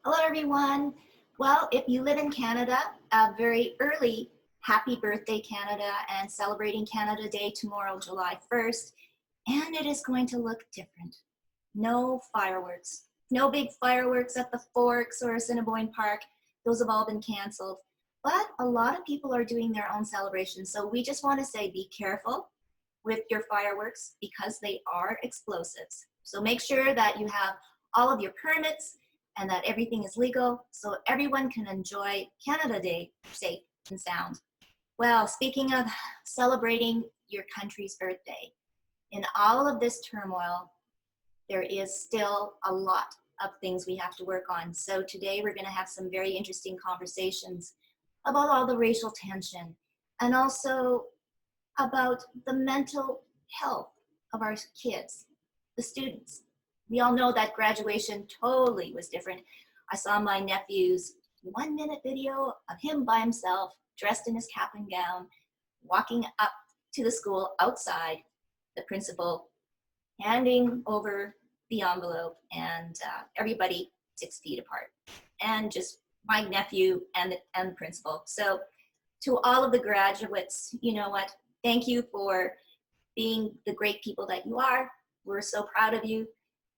Hello, everyone. Well, if you live in Canada, a very early happy birthday, Canada, and celebrating Canada Day tomorrow, July 1st. And it is going to look different. No fireworks. No big fireworks at the Forks or Assiniboine Park. Those have all been canceled. But a lot of people are doing their own celebrations. So we just want to say be careful with your fireworks because they are explosives. So make sure that you have all of your permits and that everything is legal so everyone can enjoy Canada Day safe and sound. Well, speaking of celebrating your country's birthday, in all of this turmoil, there is still a lot of things we have to work on. So today we're going to have some very interesting conversations about all the racial tension and also about the mental health of our kids, the students. We all know that graduation totally was different. I saw my nephew's 1-minute video of him by himself, dressed in his cap and gown, walking up to the school outside, the principal handing over the envelope, and everybody 6 feet apart. And just my nephew and the principal. So to all of the graduates, you know what? Thank you for being the great people that you are. We're so proud of you.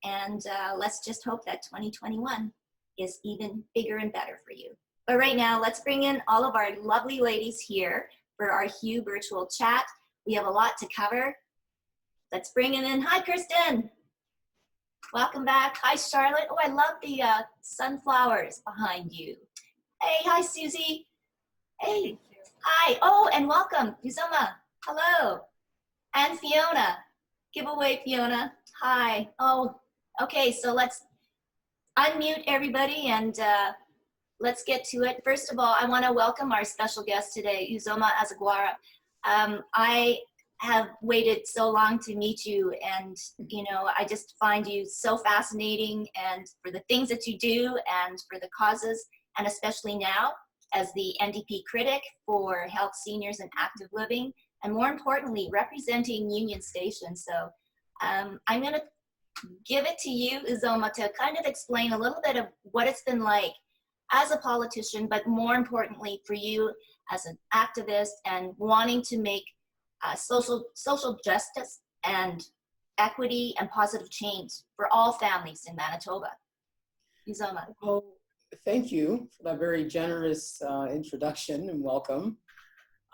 And let's just hope that 2021 is even bigger and better for you. But right now, let's bring in all of our lovely ladies here for our Hue virtual chat. We have a lot to cover. Let's bring it in. Hi, Kirsten. Welcome back. Hi, Charlotte. Oh, I love the sunflowers behind you. Hey, hi, Susie. Hey, hi. Oh, and welcome, Uzoma. Hello. And Fiona. Give away, Fiona. Hi. Oh, okay, so let's unmute everybody and let's get to it. First of all, I want to welcome our special guest today, Uzoma Asagwara. I have waited so long to meet you, and you know, I just find you so fascinating, and for the things that you do and for the causes, and especially now as the NDP critic for health, seniors, and active living, and more importantly, representing Union Station. So I'm going to give it to you, Uzoma, to kind of explain a little bit of what it's been like as a politician, but more importantly for you as an activist and wanting to make social justice and equity and positive change for all families in Manitoba. Uzoma. Well, thank you for that very generous introduction and welcome.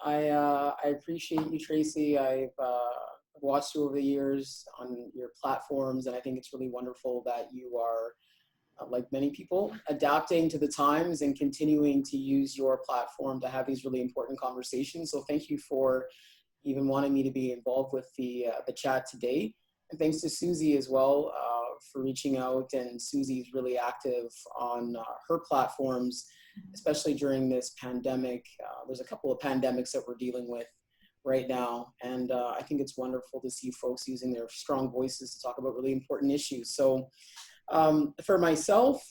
I appreciate you, Tracy. I've watched you over the years on your platforms, and I think it's really wonderful that you are, like many people, adapting to the times and continuing to use your platform to have these really important conversations. So thank you for even wanting me to be involved with the chat today. And thanks to Susie as well for reaching out. And Susie's really active on her platforms, especially during this pandemic. There's a couple of pandemics that we're dealing with right now. And I think it's wonderful to see folks using their strong voices to talk about really important issues. So for myself,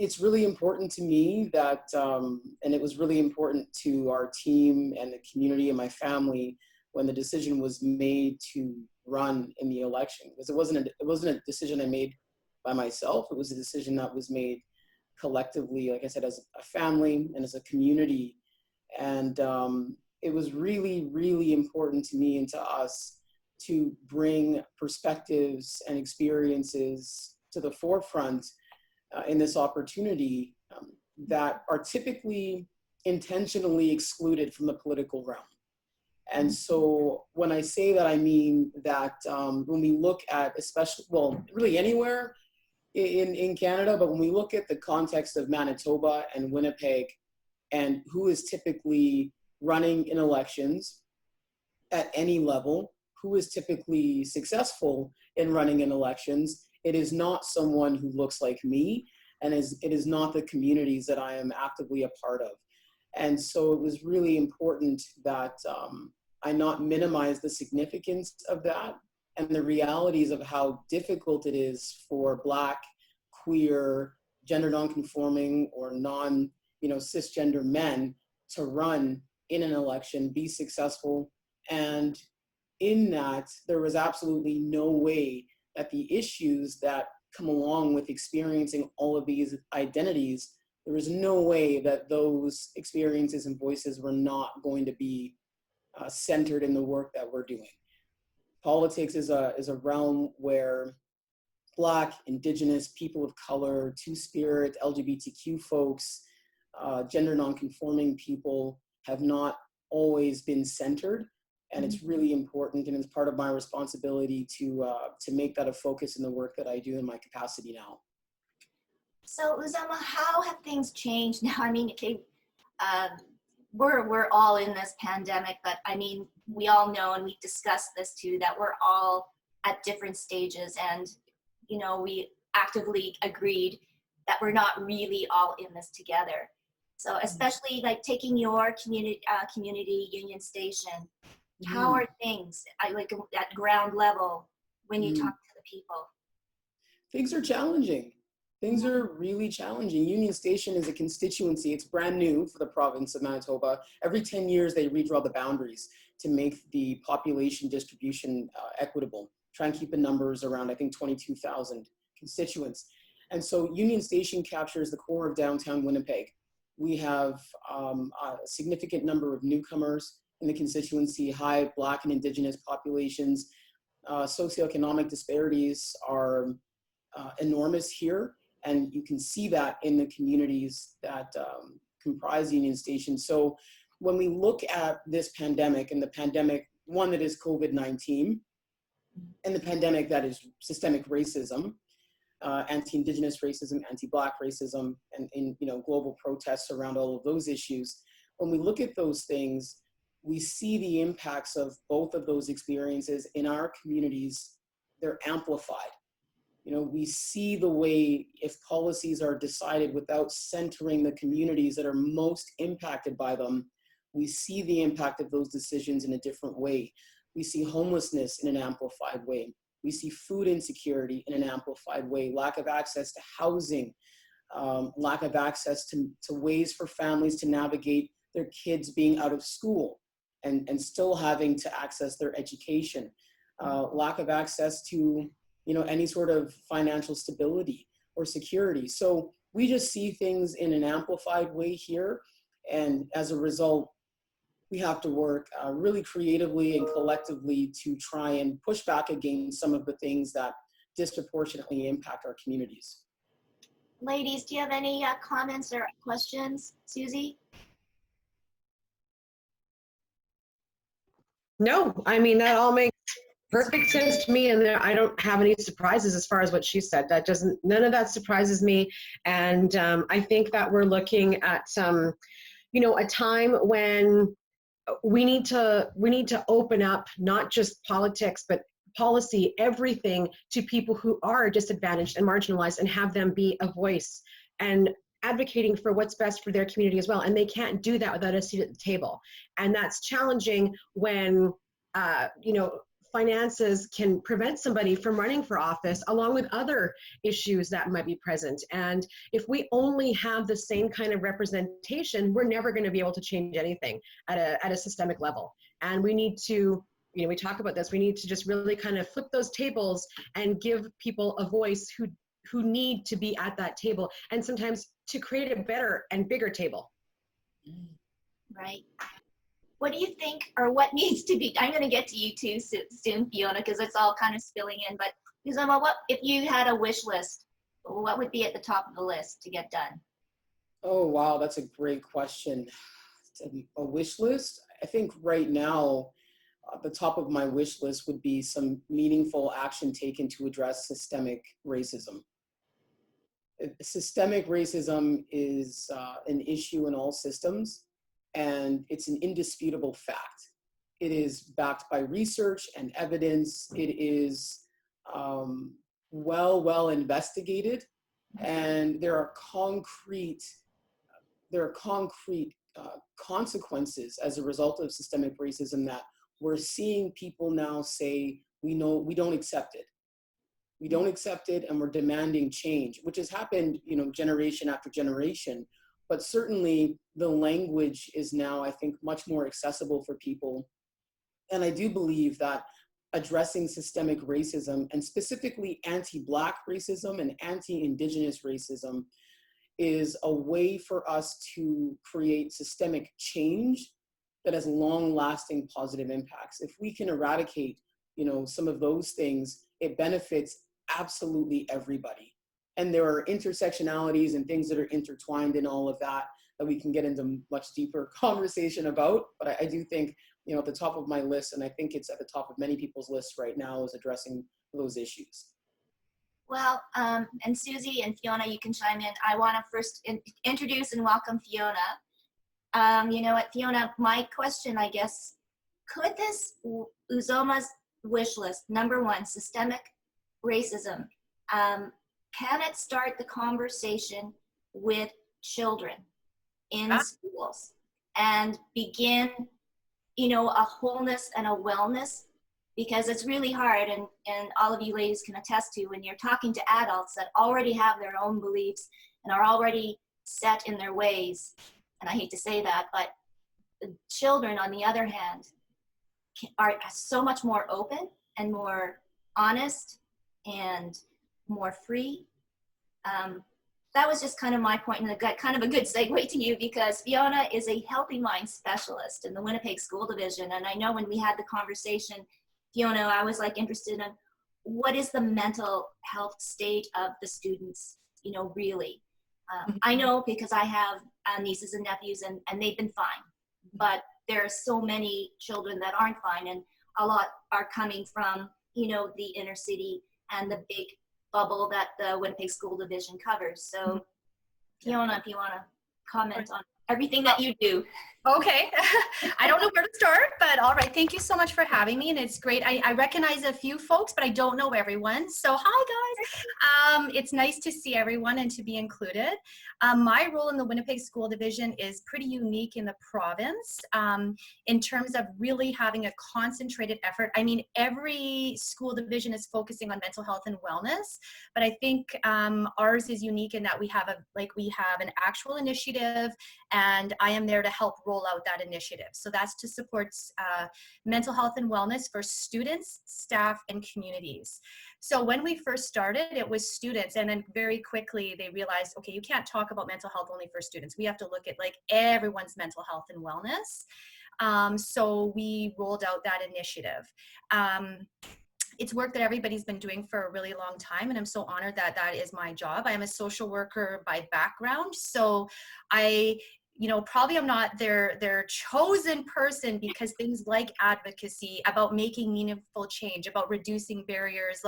it's really important to me that, and it was really important to our team and the community and my family when the decision was made to run in the election, because it wasn't a decision I made by myself. It was a decision that was made collectively, like I said, as a family and as a community. And it was really, really important to me and to us to bring perspectives and experiences to the forefront in this opportunity that are typically intentionally excluded from the political realm. And so when I say that, I mean that when we look at, especially, well, really anywhere in Canada, but when we look at the context of Manitoba and Winnipeg and who is typically running in elections at any level, who is typically successful in running in elections, it is not someone who looks like me, and it is not the communities that I am actively a part of. And so it was really important that I not minimize the significance of that and the realities of how difficult it is for Black, queer, gender nonconforming, or cisgender men to run in an election, be successful. And in that, there was absolutely no way that the issues that come along with experiencing all of these identities, there was no way that those experiences and voices were not going to be centered in the work that we're doing. Politics is a realm where Black, Indigenous, people of color, Two-Spirit, LGBTQ folks, gender nonconforming people have not always been centered. And it's really important, and it's part of my responsibility to make that a focus in the work that I do in my capacity now. So Uzoma, how have things changed now? I mean, okay, we're all in this pandemic, but I mean, we all know, and we discussed this too, that we're all at different stages, and you know, we actively agreed that we're not really all in this together. So especially like taking your community Union Station, how are things like at ground level when you talk to the people? Things are challenging. Things are really challenging. Union Station is a constituency. It's brand new for the province of Manitoba. Every 10 years, they redraw the boundaries to make the population distribution equitable. Try and keep the numbers around, I think, 22,000 constituents. And so Union Station captures the core of downtown Winnipeg. We have a significant number of newcomers in the constituency, high Black and Indigenous populations. Socioeconomic disparities are enormous here, and you can see that in the communities that comprise Union Station. So when we look at this pandemic, and the pandemic, one that is COVID-19, and the pandemic that is systemic racism, anti-Indigenous racism, anti-Black racism, and in global protests around all of those issues, when we look at those things, we see the impacts of both of those experiences in our communities. They're amplified. We see the way, if policies are decided without centering the communities that are most impacted by them, we see the impact of those decisions in a different way. We see homelessness in an amplified way. We see food insecurity in an amplified way, lack of access to housing, lack of access to ways for families to navigate their kids being out of school and still having to access their education, lack of access to any sort of financial stability or security. So we just see things in an amplified way here. And as a result, we have to work really creatively and collectively to try and push back against some of the things that disproportionately impact our communities. Ladies, do you have any comments or questions? Susie? No, I mean, that all makes perfect sense to me, and I don't have any surprises as far as what she said. None of that surprises me, and I think that we're looking at a time when we need to open up not just politics but policy, everything, to people who are disadvantaged and marginalized, and have them be a voice and advocating for what's best for their community as well. And they can't do that without a seat at the table. And that's challenging when finances can prevent somebody from running for office, along with other issues that might be present. And if we only have the same kind of representation, we're never going to be able to change anything at a systemic level. And we need to, we talk about this, we need to just really kind of flip those tables and give people a voice who need to be at that table, and sometimes to create a better and bigger table. Right. What do you think, or what needs to be, I'm going to get to you too soon, Fiona, because it's all kind of spilling in, but Uzoma, what if you had a wish list, what would be at the top of the list to get done? Oh, wow, that's a great question. A wish list? I think right now, the top of my wish list would be some meaningful action taken to address systemic racism. Systemic racism is an issue in all systems, and it's an indisputable fact. It is backed by research and evidence. It is well investigated, and there are concrete consequences as a result of systemic racism that we're seeing people now say, we don't accept it. We don't accept it, and we're demanding change, which has happened, generation after generation. But certainly the language is now, I think, much more accessible for people. And I do believe that addressing systemic racism, and specifically anti-Black racism and anti-Indigenous racism, is a way for us to create systemic change that has long-lasting positive impacts. If we can eradicate, some of those things, it benefits absolutely everybody. And there are intersectionalities and things that are intertwined in all of that we can get into much deeper conversation about. But I do think, at the top of my list, and I think it's at the top of many people's lists right now, is addressing those issues. Well, and Susie and Fiona, you can chime in. I want to first introduce and welcome Fiona. You know what, Fiona, my question, I guess, could this Uzoma's wish list, number one, systemic racism, can it start the conversation with children in schools and begin, a wholeness and a wellness? Because it's really hard, and all of you ladies can attest to, when you're talking to adults that already have their own beliefs and are already set in their ways, and I hate to say that, but the children, on the other hand, are so much more open and more honest and more free. That was just kind of my point, and kind of a good segue to you, because Fiona is a Healthy Mind specialist in the Winnipeg School Division. And I know when we had the conversation, Fiona, I was interested in what is the mental health state of the students, really. I know because I have nieces and nephews, and they've been fine. But there are so many children that aren't fine, and a lot are coming from, the inner city and the big bubble that the Winnipeg School Division covers. So, Fiona, if you want to comment on everything that you do. Okay. I don't know where to start, but all right. Thank you so much for having me. And it's great. I recognize a few folks, but I don't know everyone. So hi, guys. It's nice to see everyone and to be included. My role in the Winnipeg School Division is pretty unique in the province in terms of really having a concentrated effort. I mean, every school division is focusing on mental health and wellness, but I think ours is unique in that we have an actual initiative, and I am there to help roll out that initiative. So that's to support mental health and wellness for students, staff, and communities. So when we first started, it was students, and then very quickly they realized, okay, you can't talk about mental health only for students. We have to look at everyone's mental health and wellness. So we rolled out that initiative. It's work that everybody's been doing for a really long time, and I'm so honored that that is my job. I am a social worker by background, so probably I'm not their chosen person, because things like advocacy, about making meaningful change, about reducing barriers,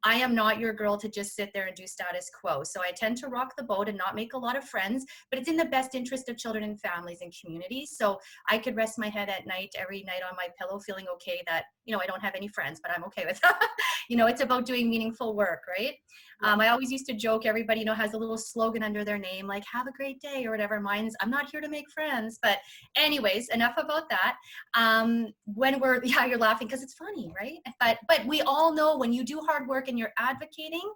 I am not your girl to just sit there and do status quo. So I tend to rock the boat and not make a lot of friends, but it's in the best interest of children and families and communities. So I could rest my head at night, every night on my pillow, feeling okay that, I don't have any friends, but I'm okay with that. It's about doing meaningful work, right? I always used to joke, everybody, has a little slogan under their name, like, have a great day or whatever. Mine's, I'm not here to make friends. But anyways, enough about that. You're laughing because it's funny, right? But we all know when you do hard work and you're advocating,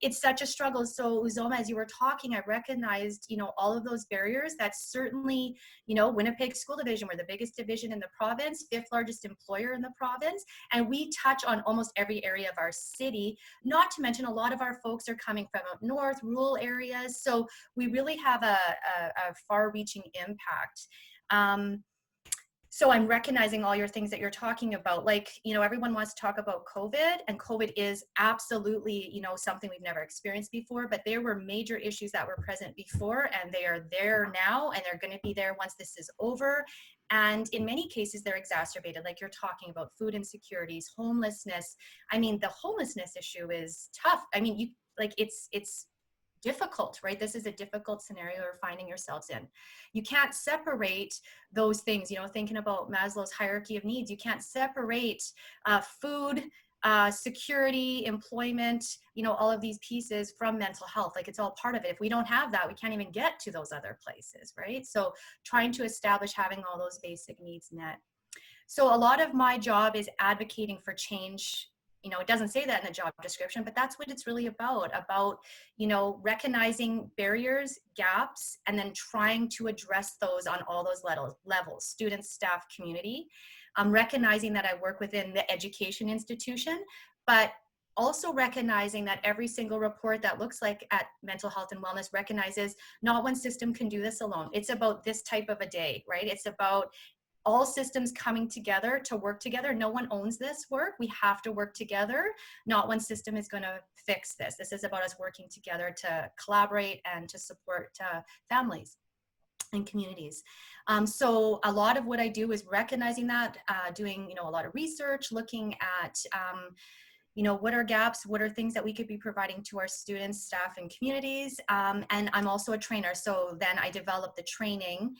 it's such a struggle. So Uzoma, as you were talking, I recognized, all of those barriers. That's certainly, Winnipeg School Division, we're the biggest division in the province, 5th largest employer in the province, and we touch on almost every area of our city, not to mention a lot of our folks are coming from up north, rural areas. So we really have a far-reaching impact. So I'm recognizing all your things that you're talking about. Everyone wants to talk about COVID, and COVID is absolutely, something we've never experienced before, but there were major issues that were present before, and they are there now, and they're going to be there once this is over. And in many cases, they're exacerbated, like you're talking about food insecurities, homelessness. I mean, the homelessness issue is tough. I mean, it's difficult, right? This is a difficult scenario you're finding yourselves in. You can't separate those things, thinking about Maslow's hierarchy of needs. You can't separate food, security, employment, all of these pieces from mental health. It's all part of it. If we don't have that, we can't even get to those other places, right? So trying to establish having all those basic needs met. So a lot of my job is advocating for change. It doesn't say that in the job description, but that's what it's really about, recognizing barriers, gaps, and then trying to address those on all those levels, students, staff, community. recognizing that I work within the education institution, but also recognizing that every single report that looks like at mental health and wellness recognizes not one system can do this alone. It's about this type of a day, right? It's about all systems coming together to work together. No one owns this work. We have to work together. Not one system is going to fix this. This is about us working together to collaborate and to support families and communities. So a lot of what I do is recognizing that, doing, a lot of research, looking at, what are gaps, what are things that we could be providing to our students, staff, and communities. And I'm also a trainer. So then I develop the training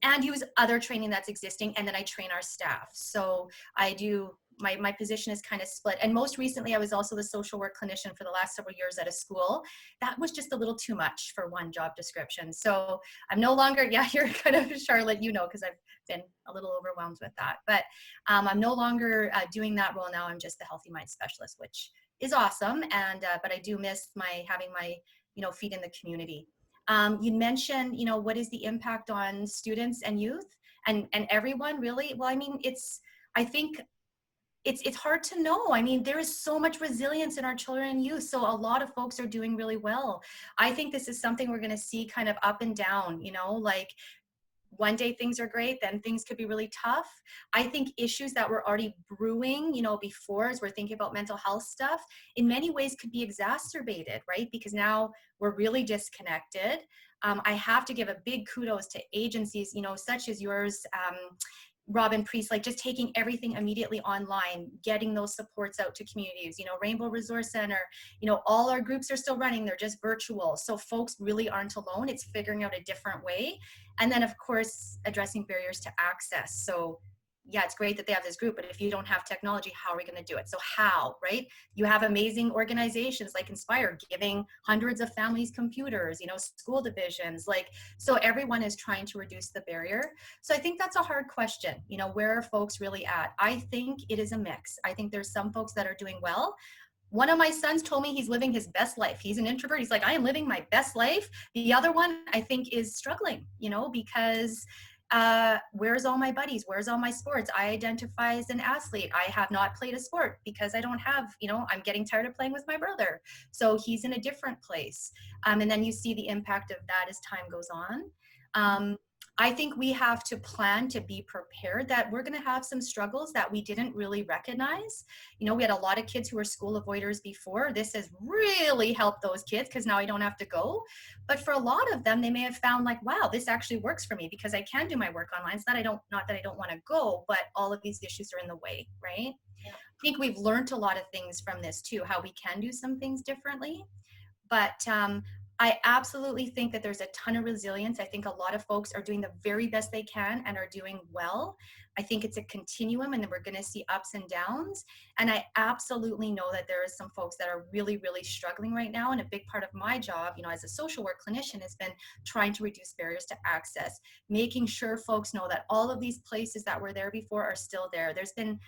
and use other training that's existing, and then I train our staff. So I do, my position is kind of split. And most recently, I was also the social work clinician for the last several years at a school. That was just a little too much for one job description. So I'm no longer, you're kind of Charlotte, because I've been a little overwhelmed with that. But I'm no longer doing that role now. I'm just the healthy mind specialist, which is awesome. And but I do miss having my feet in the community. You mentioned, what is the impact on students and youth and everyone really? Well, I mean, I think it's hard to know. I mean, there is so much resilience in our children and youth. So a lot of folks are doing really well. I think this is something we're going to see kind of up and down, like one day things are great, then things could be really tough. I think issues that were already brewing, before, as we're thinking about mental health stuff, in many ways could be exacerbated, right? Because now we're really disconnected. I have to give a big kudos to agencies, such as yours, Robin Priest, like just taking everything immediately online, getting those supports out to communities, Rainbow Resource Center, all our groups are still running, they're just virtual. So folks really aren't alone. It's figuring out a different way. And then of course, addressing barriers to access. So yeah, it's great that they have this group, but if you don't have technology, how are we going to do it? So how, right? You have amazing organizations like Inspire giving hundreds of families computers, school divisions, so everyone is trying to reduce the barrier. So I think that's a hard question. Where are folks really at? I think it is a mix. I think there's some folks that are doing well. One of my sons told me he's living his best life. He's an introvert. He's like, I am living my best life. The other one I think is struggling, because where's all my buddies? Where's all my sports? I identify as an athlete. I have not played a sport because I don't have, I'm getting tired of playing with my brother. So he's in a different place. And then you see the impact of that as time goes on. I think we have to plan to be prepared that we're going to have some struggles that we didn't really recognize. We had a lot of kids who were school avoiders before. This has really helped those kids because now I don't have to go. But for a lot of them, they may have found wow, this actually works for me because I can do my work online. It's not that I don't want to go, but all of these issues are in the way, right? Yeah. I think we've learned a lot of things from this too, how we can do some things differently. But I absolutely think that there's a ton of resilience. I think a lot of folks are doing the very best they can and are doing well. I think it's a continuum and then we're going to see ups and downs. And I absolutely know that there are some folks that are really, really struggling right now. And a big part of my job, as a social work clinician, has been trying to reduce barriers to access, making sure folks know that all of these places that were there before are still there. There's been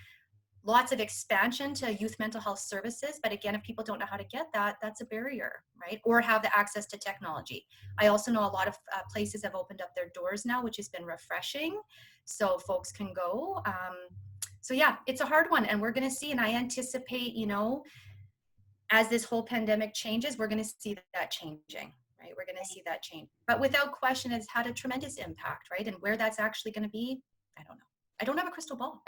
lots of expansion to youth mental health services. But again, if people don't know how to get that, that's a barrier, right? Or have the access to technology. I also know a lot of places have opened up their doors now, which has been refreshing. So folks can go. So yeah, it's a hard one. And we're going to see, and I anticipate, as this whole pandemic changes, we're going to see that changing, right? We're going to see that change. But without question, it's had a tremendous impact, right? And where that's actually going to be, I don't know. I don't have a crystal ball,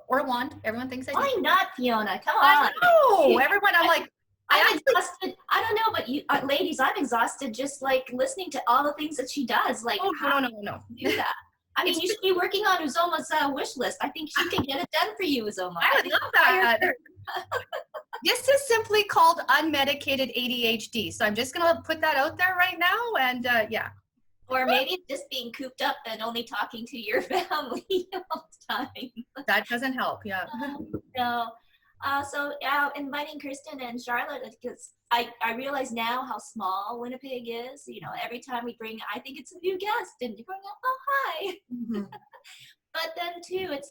or a wand. Everyone thinks I do. Why not, Fiona? Come on. I know. Everyone, I'm like, I'm exhausted. I don't know, but you ladies, I'm exhausted just listening to all the things that she does. No. Do that. I mean, you should be working on Uzoma's wish list. I think she can get it done for you, Uzoma. I would love that. This is simply called unmedicated ADHD. So I'm just going to put that out there right now. And yeah. Or maybe just being cooped up and only talking to your family all the time. That doesn't help, yeah. No. So inviting Kirsten and Charlotte, because I realize now how small Winnipeg is. Every time we bring, I think it's a new guest, and you're going, oh, hi. Mm-hmm. But then too, it's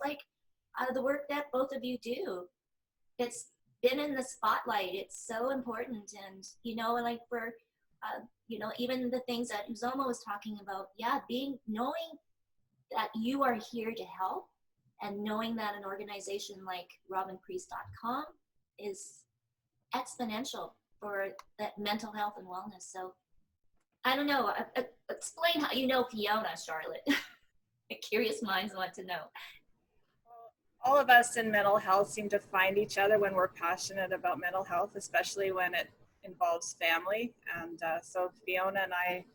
the work that both of you do. It's been in the spotlight. It's so important, and for even the things that Uzoma was talking about, knowing that you are here to help And knowing that an organization like robinpriest.com is exponential for that mental health and wellness. So I don't know. Explain how you know Fiona, Charlotte. Curious minds want to know. All of us in mental health seem to find each other when we're passionate about mental health, especially when it involves family. And so Fiona and I,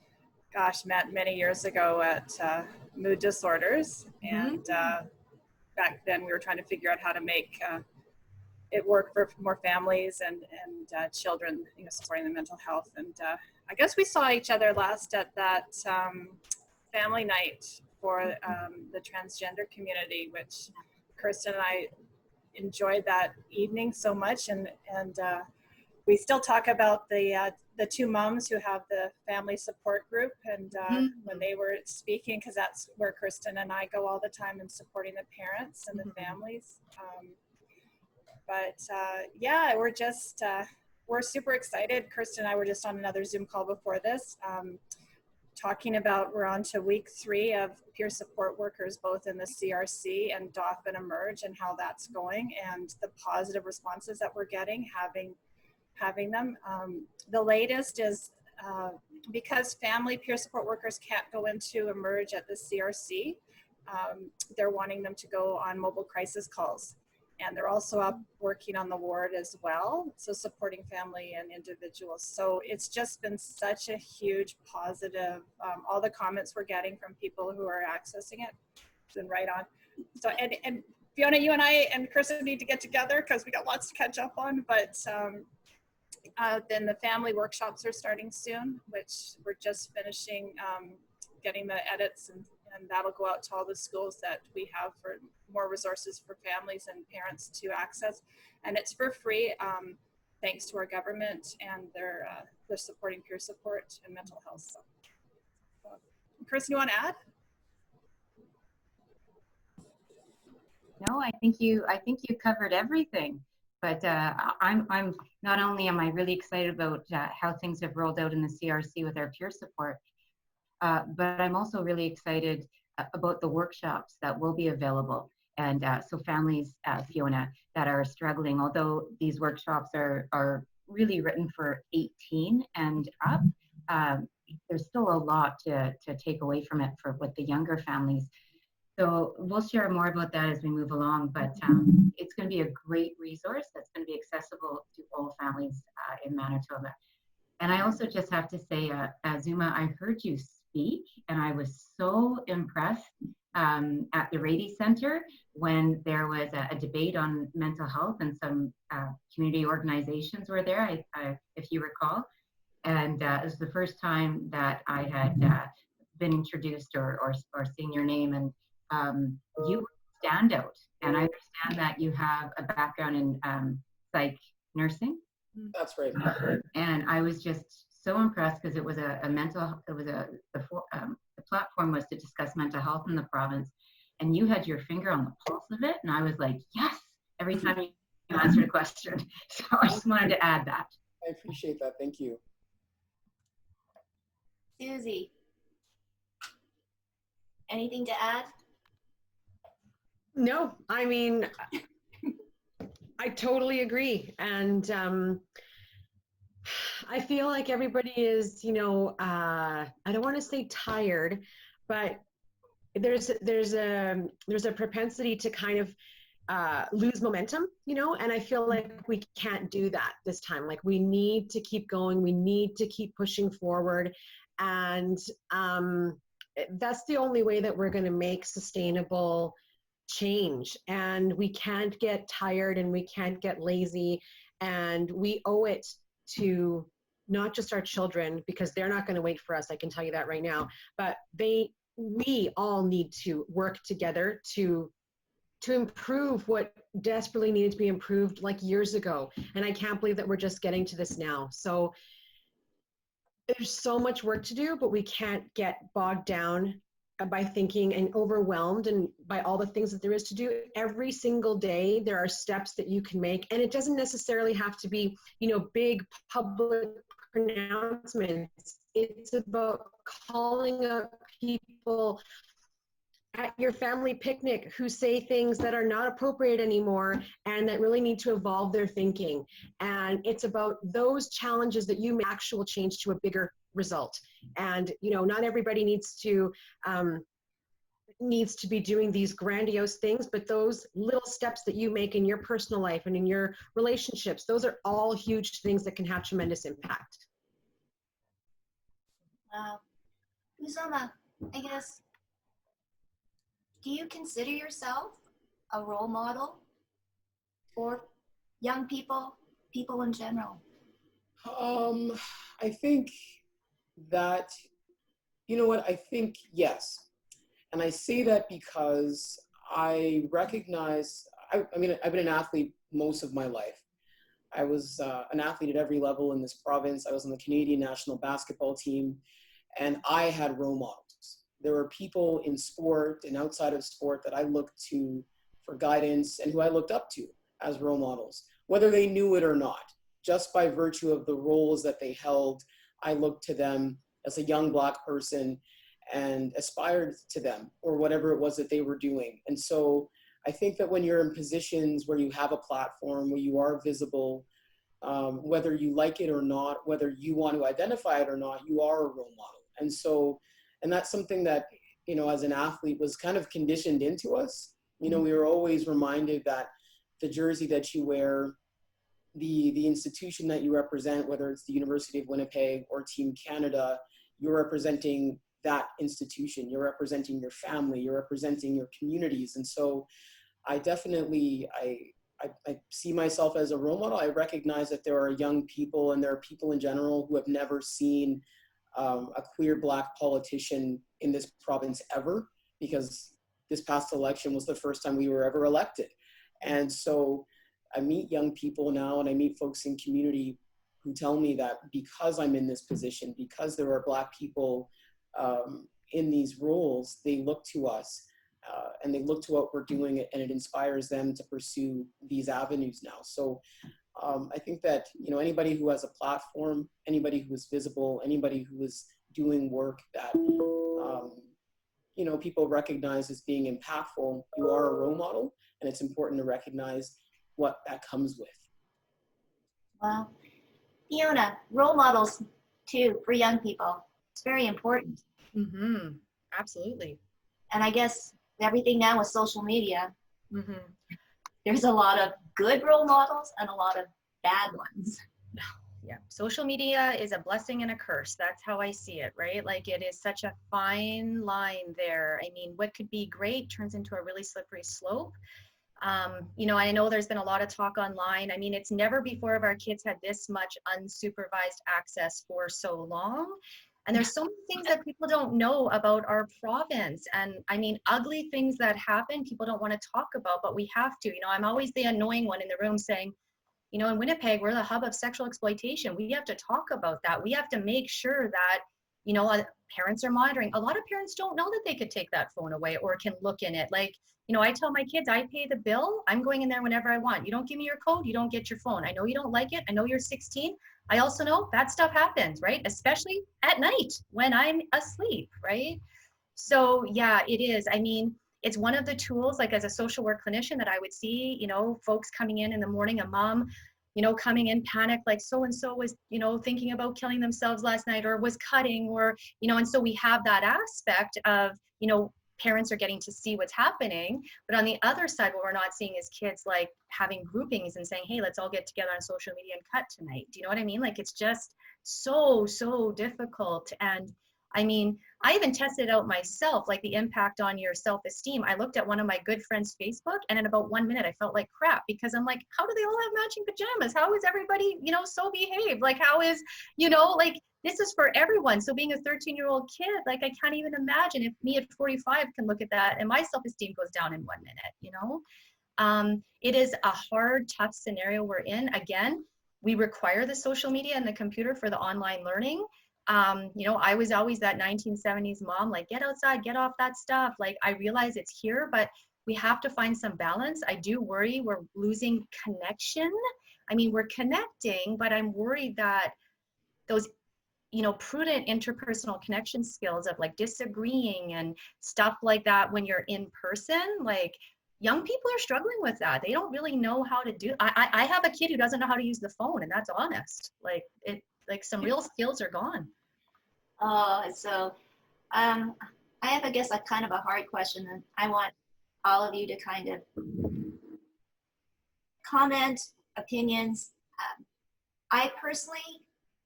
met many years ago at Mood Disorders. And back then we were trying to figure out how to make it work for more families and children, supporting the mental health. And I guess we saw each other last at that family night for the transgender community, which Kirsten and I enjoyed that evening so much, and we still talk about the two moms who have the family support group, and when they were speaking, because that's where Kirsten and I go all the time in supporting the parents and the families. We're super excited. Kirsten and I were just on another Zoom call before this, talking about, we're on to week 3 of peer support workers, both in the CRC and DOF and Emerge, and how that's going, and the positive responses that we're getting having them. The latest is because family peer support workers can't go into Emerge at the CRC, they're wanting them to go on mobile crisis calls. And they're also up working on the ward as well, so supporting family and individuals. So it's just been such a huge positive. All the comments we're getting from people who are accessing it, it's been right on. So and Fiona, you and I and Kirsten need to get together because we got lots to catch up on. But then the family workshops are starting soon, which we're just finishing getting the edits, and that'll go out to all the schools that we have for more resources for families and parents to access. And it's for free, thanks to our government, and they're supporting peer support and mental health. So, Kirsten, you want to add? No, I think you covered everything. But I'm not only am I really excited about how things have rolled out in the CRC with our peer support, but I'm also really excited about the workshops that will be available. And so families, Fiona, that are struggling, although these workshops are really written for 18 and up, there's still a lot to take away from it with the younger families. So we'll share more about that as we move along, but it's going to be a great resource that's going to be accessible to all families in Manitoba. And I also just have to say, Uzoma, I heard you speak, and I was so impressed at the Rady Center when there was a debate on mental health, and some community organizations were there, if you recall. And it was the first time that I had been introduced or seen your name, and you stand out. And I understand that you have a background in psych nursing. That's right. And I was just so impressed because it was the platform was to discuss mental health in the province, and you had your finger on the pulse of it, and I was like, yes, every time you answered a question. So I just wanted to add that. I appreciate that. Thank you. Susie, anything to add? No, I mean, I totally agree. And I feel like everybody is, I don't want to say tired, but there's a propensity to kind of lose momentum, and I feel like we can't do that this time. Like, we need to keep going. We need to keep pushing forward. And that's the only way that we're going to make sustainable change. And we can't get tired, and we can't get lazy, and we owe it to not just our children, because they're not going to wait for us, I can tell you that right now, but we all need to work together to improve what desperately needed to be improved like years ago. And I can't believe that we're just getting to this now. So there's so much work to do, but we can't get bogged down by thinking and overwhelmed and by all the things that there is to do. Every single day there are steps that you can make, and it doesn't necessarily have to be, big public pronouncements. It's about calling up people at your family picnic who say things that are not appropriate anymore and that really need to evolve their thinking. And it's about those challenges that you make actual change to a bigger result. And, you know, not everybody needs to be doing these grandiose things, but those little steps that you make in your personal life and in your relationships, those are all huge things that can have tremendous impact. Uzoma, I guess, do you consider yourself a role model for young people, people in general? I think that, you know what, I think yes. And I say that because I recognize, I mean, I've been an athlete most of my life. I was an athlete at every level in this province. I was on the Canadian national basketball team, and I had role models. There were people in sport and outside of sport that I looked to for guidance and who I looked up to as role models, whether they knew it or not. Just by virtue of the roles that they held, I looked to them as a young Black person and aspired to them or whatever it was that they were doing. And so I think that when you're in positions where you have a platform, where you are visible, whether you like it or not, whether you want to identify it or not, you are a role model. And so, and that's something that, you know, as an athlete was kind of conditioned into us. You know, we were always reminded that the jersey that you wear, the institution that you represent, whether it's the University of Winnipeg or Team Canada, you're representing that institution, you're representing your family, you're representing your communities. And so I definitely, I see myself as a role model. I recognize that there are young people and there are people in general who have never seen a queer Black politician in this province ever, because this past election was the first time we were ever elected. And so I meet young people now and I meet folks in community who tell me that because I'm in this position, because there are Black people in these roles, they look to us and they look to what we're doing, and it inspires them to pursue these avenues now. So I think that, you know, anybody who has a platform, anybody who is visible, anybody who is doing work that, you know, people recognize as being impactful, you are a role model, and it's important to recognize what that comes with. Well, Fiona, role models too for young people. It's very important. Mm-hmm. Absolutely. And I guess everything now with social media, Mm-hmm. there's a lot of good role models and a lot of bad ones. Yeah, social media is a blessing and a curse. That's how I see it, right? Like, it is such a fine line there. I mean, what could be great turns into a really slippery slope. You know, I know there's been a lot of talk online. I mean, it's never before have our kids had this much unsupervised access for so long. And there's so many things that people don't know about our province. And I mean, ugly things that happen, people don't want to talk about, but we have to. You know, I'm always the annoying one in the room saying, you know, in Winnipeg, we're the hub of sexual exploitation. We have to talk about that. We have to make sure that, you know, parents are monitoring. A lot of parents don't know that they could take that phone away or can look in it. Like, you know, I tell my kids, I pay the bill. I'm going in there whenever I want. You don't give me your code, you don't get your phone. I know you don't like it. I know you're 16. I also know bad stuff happens, right? Especially at night when I'm asleep, right? So yeah, it is. I mean, it's one of the tools, like as a social work clinician, that I would see, you know, folks coming in the morning, a mom, you know, coming in panic, like so-and-so was, you know, thinking about killing themselves last night or was cutting, or, you know, and so we have that aspect of, you know, parents are getting to see what's happening. But on the other side, what we're not seeing is kids like having groupings and saying, hey, let's all get together on social media and cut tonight. Do you know what I mean? Like, it's just so difficult. And I mean, I even tested out myself, like the impact on your self-esteem. I looked at one of my good friends' Facebook, and in about 1 minute, I felt like crap, because I'm like, how do they all have matching pajamas? How is everybody, you know, so behaved? Like, how is, you know, like, this is for everyone. So being a 13-year-old kid, like, I can't even imagine if me at 45 can look at that and my self-esteem goes down in 1 minute, you know? It is a hard, tough scenario we're in. Again, we require the social media and the computer for the online learning. You know, I was always that 1970s mom, like, get outside, get off that stuff. Like, I realize it's here, but we have to find some balance. I do worry we're losing connection. I mean, we're connecting, but I'm worried that those you know, prudent interpersonal connection skills of like disagreeing and stuff like that when you're in person. Like young people are struggling with that. They don't really know how to do. I have a kid who doesn't know how to use the phone, and that's honest. Like like some real skills are gone. So I have, I guess, a kind of a hard question, and I want all of you to kind of comment, opinions. I personally,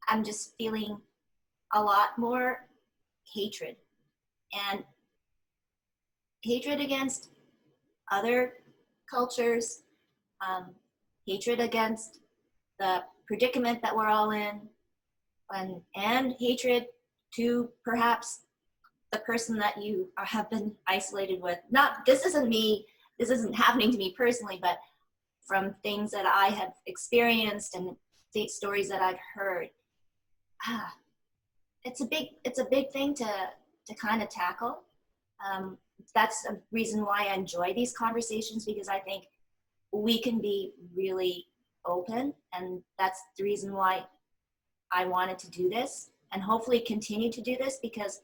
I'm just feeling a lot more hatred, and hatred against other cultures, hatred against the predicament that we're all in, and hatred to perhaps the person that you have been isolated with. Not, this isn't me, this isn't happening to me personally, but from things that I have experienced and the stories that I've heard. It's a big thing to kind of tackle. That's a reason why I enjoy these conversations, because I think we can be really open, and that's the reason why I wanted to do this, and hopefully continue to do this, because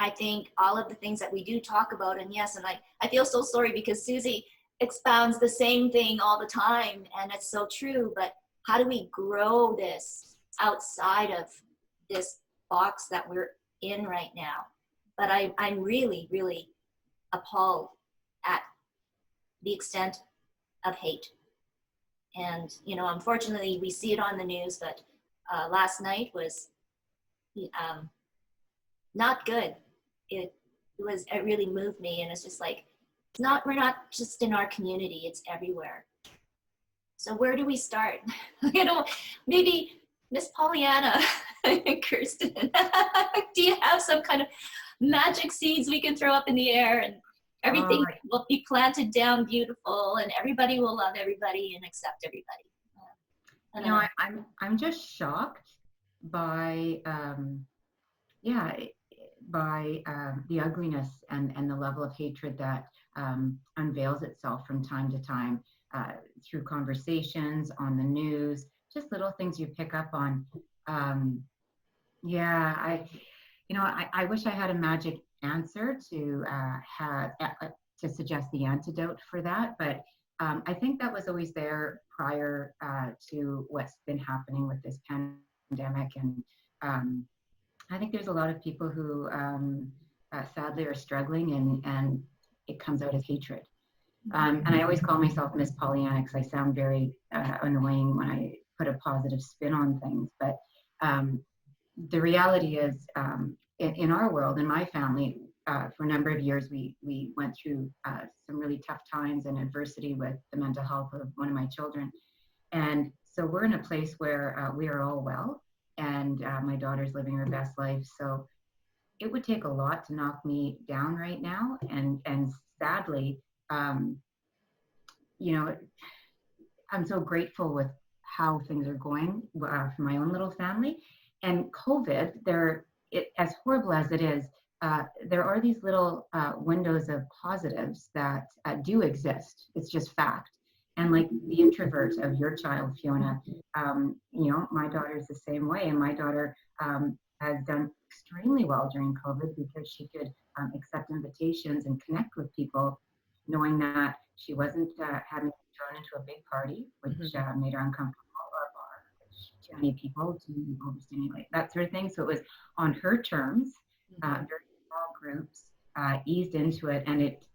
I think all of the things that we do talk about, and yes, and I feel so sorry because Susie expounds the same thing all the time, and it's so true, but how do we grow this outside of this box that we're in right now? But I'm really, really appalled at the extent of hate. And, you know, unfortunately, we see it on the news, but last night was not good. It really moved me, and it's just like, we're not just in our community, it's everywhere. So where do we start? You know, maybe Miss Pollyanna and Kirsten, do you have some kind of magic seeds we can throw up in the air, and everything will be planted down beautiful, and everybody will love everybody and accept everybody? You know, I'm just shocked by the ugliness and the level of hatred that unveils itself from time to time through conversations, on the news, just little things you pick up on. I wish I had a magic answer to suggest the antidote for that, but I think that was always there prior to what's been happening with this pandemic, and I think there's a lot of people who sadly are struggling, and it comes out as hatred. And I always call myself Miss Pollyanna because I sound very annoying when I put a positive spin on things. But the reality is, in our world, in my family, for a number of years, we went through some really tough times and adversity with the mental health of one of my children. And so we're in a place where we are all well, and my daughter's living her best life. So it would take a lot to knock me down right now. And sadly, you know, I'm so grateful with how things are going for my own little family. And COVID, as horrible as it is, there are these little windows of positives that do exist. It's just fact. And like the introvert of your child, Fiona, you know, my daughter's the same way. And my daughter has done extremely well during COVID because she could accept invitations and connect with people, knowing that she wasn't having to join into a big party, which made her uncomfortable, or a bar, which too many people to overstimulate, that sort of thing. So it was on her terms, very small groups, eased into it, and it's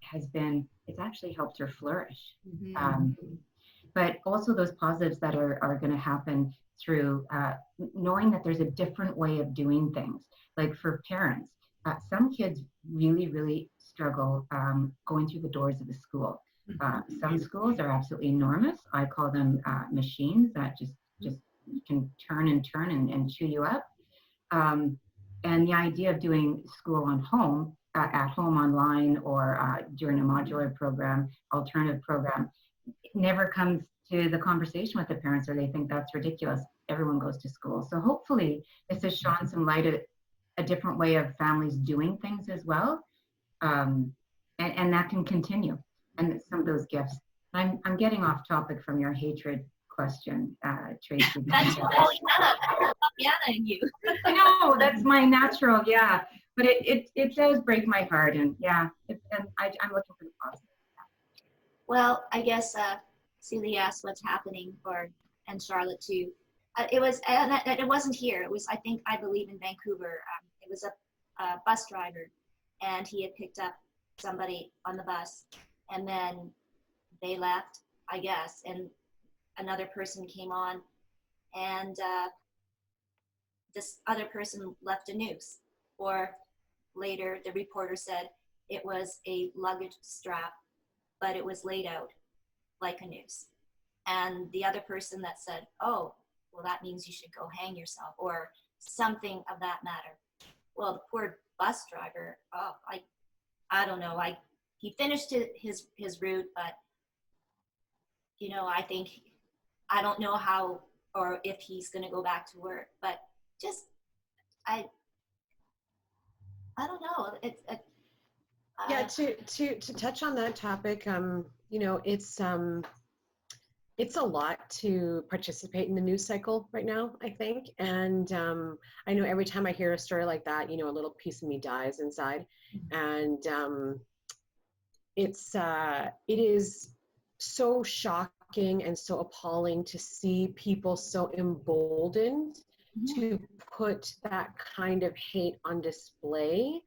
actually helped her flourish. But also those positives that are going to happen through knowing that there's a different way of doing things. Like for parents, some kids really, really struggle going through the doors of a school. Some schools are absolutely enormous. I call them machines that just can turn and turn and chew you up. And the idea of doing school at home online, or during a modular program, alternative program, never comes to the conversation with the parents, or they think that's ridiculous. Everyone goes to school. So hopefully this has shone some light at a different way of families doing things as well. And that can continue. And some of those gifts. I'm getting off topic from your hatred question, Tracy. That's Fiona and you. I know, that's my natural, yeah. But it does break my heart, and yeah, and I'm looking for the positive. Well, I guess Susie asked what's happening, and Charlotte too. It wasn't here. It was, I believe, in Vancouver. It was a bus driver, and he had picked up somebody on the bus, and then they left, I guess, and another person came on, and this other person left a noose. Or later, the reporter said it was a luggage strap, but it was laid out like a noose. And the other person that said, oh, well, that means you should go hang yourself, or something of that matter. Well, the poor bus driver, oh, I don't know. He finished his route, but I don't know how or if he's going to go back to work. But just I don't know. Yeah, to touch on that topic, it's a lot to participate in the news cycle right now, I think. And I know every time I hear a story like that, a little piece of me dies inside. And it is so shocking and so appalling to see people so emboldened to put that kind of hate on display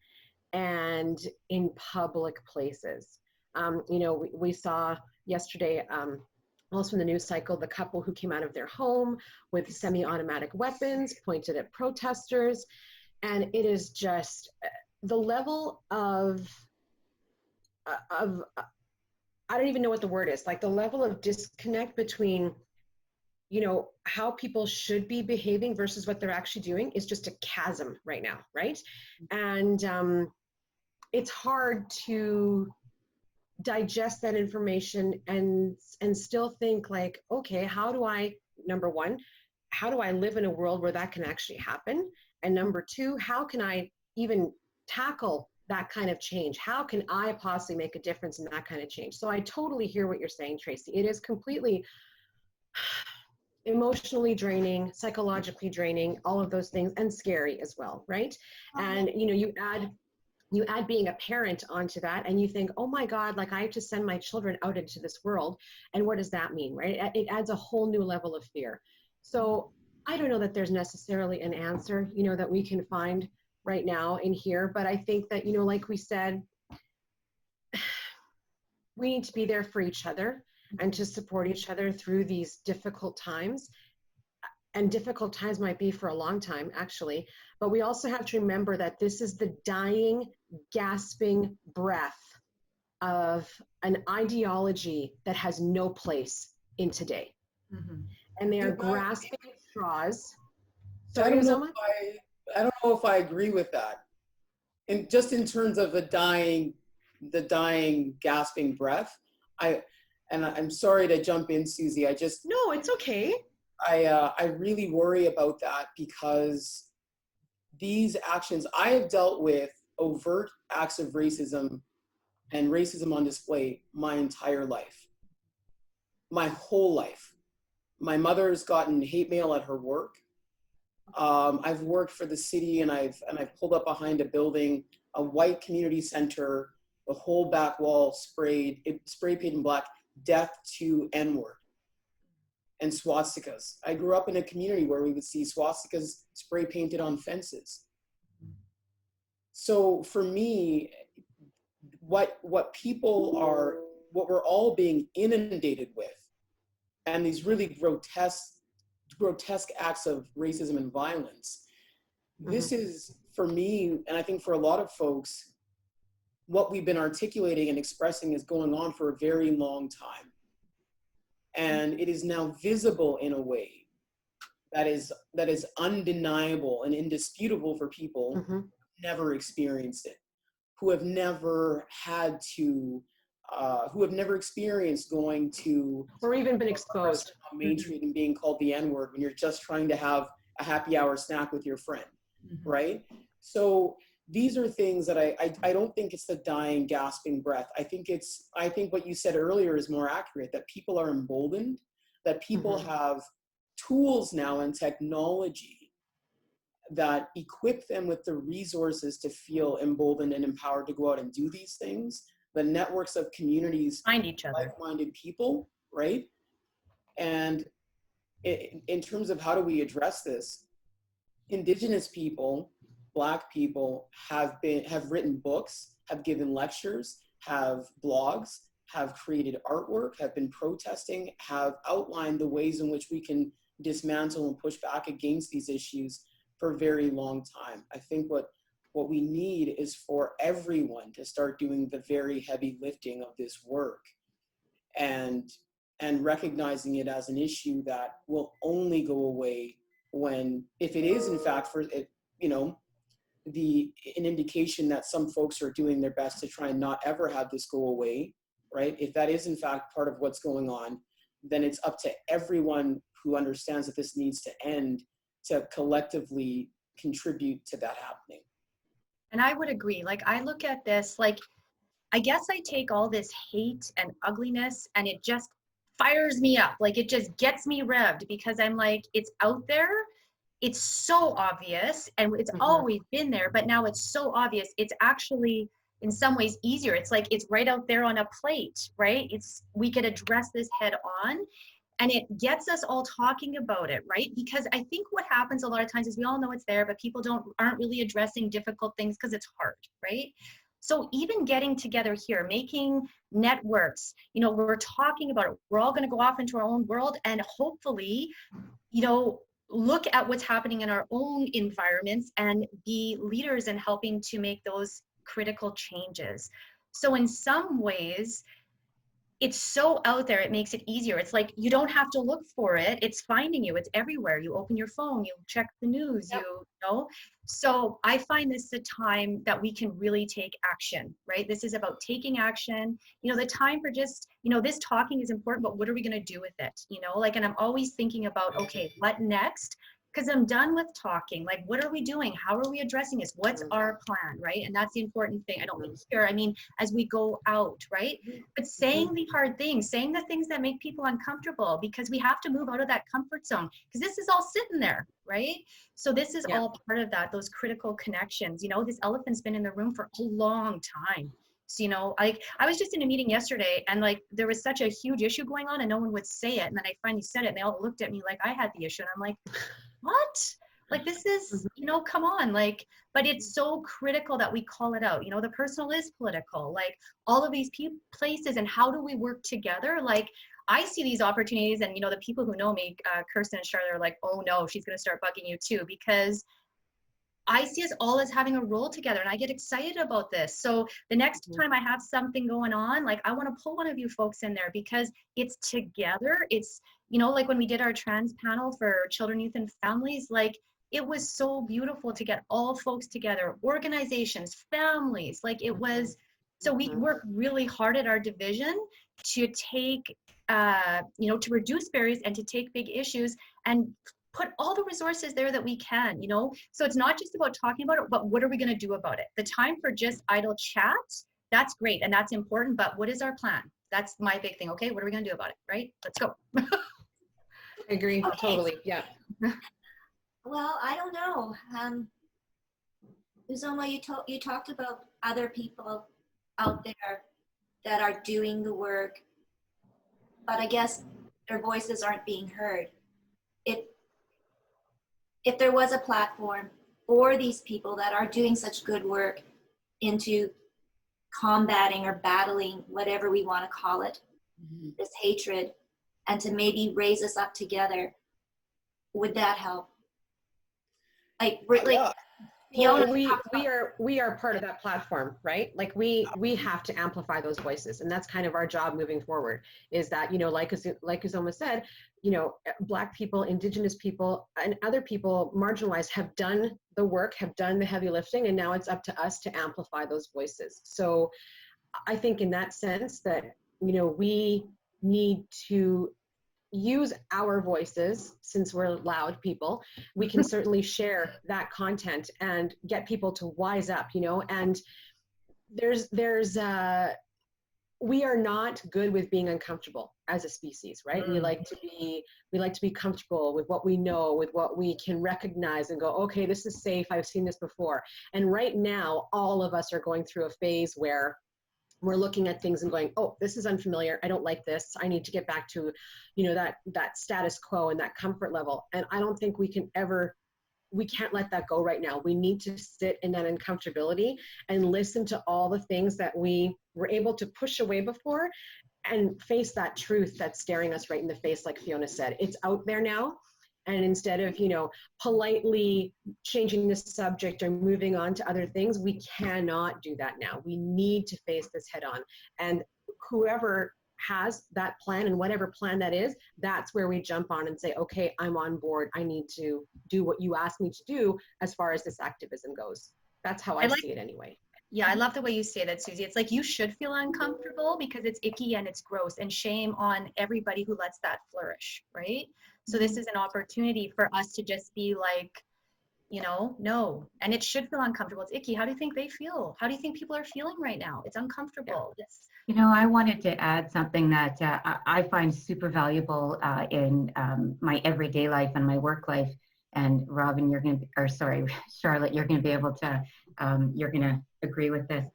and in public places. We saw yesterday, also in the news cycle, the couple who came out of their home with semi-automatic weapons pointed at protesters. And it is just the level of I don't even know what the word is, like the level of disconnect between, how people should be behaving versus what they're actually doing is just a chasm right now, right? And it's hard to digest that information and still think like, okay, how do I live in a world where that can actually happen? And number two, how can I even tackle that kind of change? How can I possibly make a difference in that kind of change? So I totally hear what you're saying, Tracy. It is completely emotionally draining, psychologically draining, all of those things, and scary as well, right? And you add being a parent onto that, and you think, oh my God, like I have to send my children out into this world, and what does that mean, right? It adds a whole new level of fear. So I don't know that there's necessarily an answer, that we can find right now in here, but I think that, like we said, we need to be there for each other and to support each other through these difficult times. And difficult times might be for a long time, actually, but we also have to remember that this is the dying, gasping breath of an ideology that has no place in today. Mm-hmm. And they are grasping at straws. I don't know if I agree with that. And just in terms of the dying, gasping breath, I'm sorry to jump in, Susie. No, it's okay. I really worry about that because these actions, I have dealt with overt acts of racism and racism on display my entire life, my whole life. My mother's gotten hate mail at her work. I've worked for the city, and I've pulled up behind a building, a white community center, the whole back wall spray painted in black, death to N-word and swastikas. I grew up in a community where we would see swastikas spray painted on fences. So for me, what we're all being inundated with, and these really grotesque acts of racism and violence, this is, for me, and I think for a lot of folks, what we've been articulating and expressing is going on for a very long time. And it is now visible in a way that is undeniable and indisputable for people who never experienced it, who have never had to, who have never experienced going to, or even been exposed on Main Street and being called the N-word when you're just trying to have a happy hour snack with your friend, right? So these are things that I don't think it's the dying, gasping breath. I think what you said earlier is more accurate, that people are emboldened, that people have tools now and technology that equip them with the resources to feel emboldened and empowered to go out and do these things. The networks of communities, Find each other. like-minded people, right? And in terms of how do we address this, Indigenous people, Black people have written books, have given lectures, have blogs, have created artwork, have been protesting, have outlined the ways in which we can dismantle and push back against these issues for a very long time. I think what we need is for everyone to start doing the very heavy lifting of this work and recognizing it as an issue that will only go away when, if it is in fact for it, you know, an indication that some folks are doing their best to try and not ever have this go away, right? If that is in fact part of what's going on, then it's up to everyone who understands that this needs to end to collectively contribute to that happening. And I would agree. Like, I look at this, like, I guess I take all this hate and ugliness and it just fires me up. Like, it just gets me revved because I'm like, it's out there. It's so obvious and it's always been there, but now it's so obvious. It's actually in some ways easier. It's like, it's right out there on a plate, right? We could address this head on. And it gets us all talking about it, right? Because I think what happens a lot of times is we all know it's there, but people aren't really addressing difficult things because it's hard, right? So even getting together here, making networks, you know, we're talking about it. We're all going to go off into our own world and hopefully, you know, look at what's happening in our own environments and be leaders in helping to make those critical changes. So in some ways, it's so out there, it makes it easier. It's like, you don't have to look for it. It's finding you. It's everywhere. You open your phone, you check the news, you know? So I find this a time that we can really take action, right? This is about taking action. You know, the time for just, you know, this talking is important, but what are we going to do with it? You know, like, and I'm always thinking about, okay, what next? Because I'm done with talking. Like, what are we doing? How are we addressing this? What's our plan, right? And that's the important thing. I don't mean here, I mean, as we go out, right? But saying the hard things, saying the things that make people uncomfortable, because we have to move out of that comfort zone, because this is all sitting there, right? So this is all part of that, those critical connections. You know, this elephant's been in the room for a long time. So, you know, I was just in a meeting yesterday and like, there was such a huge issue going on and no one would say it. And then I finally said it and they all looked at me like I had the issue. And I'm like, what? Like, this is, you know, come on, like, but it's so critical that we call it out. You know, the personal is political, like all of these places, and how do we work together? Like, I see these opportunities and, you know, the people who know me, Kirsten and Charlotte, are like, oh no, she's going to start bugging you too, because I see us all as having a role together and I get excited about this. So the next time I have something going on, like, I want to pull one of you folks in there because it's together. It's, you know, like when we did our trans panel for children, youth, and families, like, it was so beautiful to get all folks together, organizations, families, like it was. So we work really hard at our division to take, you know, to reduce barriers and to take big issues and put all the resources there that we can, you know? So it's not just about talking about it, but what are we going to do about it? The time for just idle chat, that's great and that's important, but what is our plan? That's my big thing. Okay, what are we going to do about it, right? Let's go. I agree, totally, yeah. Well, I don't know. Uzoma, you talked about other people out there that are doing the work, but I guess their voices aren't being heard. If there was a platform for these people that are doing such good work into combating or battling, whatever we want to call it, this hatred, and to maybe raise us up together, would that help? Like, Well, Fiona, we are part of that platform, right? Like we have to amplify those voices, and that's kind of our job moving forward. Is that, you know, like Uzoma said, you know, Black people, Indigenous people, and other people marginalized have done the work, have done the heavy lifting, and now it's up to us to amplify those voices. So I think in that sense that, you know, we need to use our voices, since we're loud people. We can certainly share that content and get people to wise up, you know. And there's we are not good with being uncomfortable as a species, right? We like to be comfortable with what we know, with what we can recognize and go, okay, this is safe. I've seen this before. And right now, all of us are going through a phase where we're looking at things and going, oh, this is unfamiliar. I don't like this. I need to get back to, that status quo and that comfort level. And I don't think we can't let that go right now. We need to sit in that uncomfortability and listen to all the things that we were able to push away before and face that truth that's staring us right in the face. Like Fiona said, it's out there now. And instead of, politely changing the subject or moving on to other things, we cannot do that now. We need to face this head on. And whoever has that plan and whatever plan that is, that's where we jump on and say, okay, I'm on board. I need to do what you asked me to do as far as this activism goes. That's how I see it anyway. Yeah, I love the way you say that, Susie. It's like you should feel uncomfortable because it's icky and it's gross, and shame on everybody who lets that flourish, right? So this is an opportunity for us to just be like, no. And it should feel uncomfortable. It's icky. How do you think they feel? How do you think people are feeling right now? It's uncomfortable. Yeah. I wanted to add something that I find super valuable in my everyday life and my work life. And Robin, Charlotte, you're going to be able to, you're going to agree with this.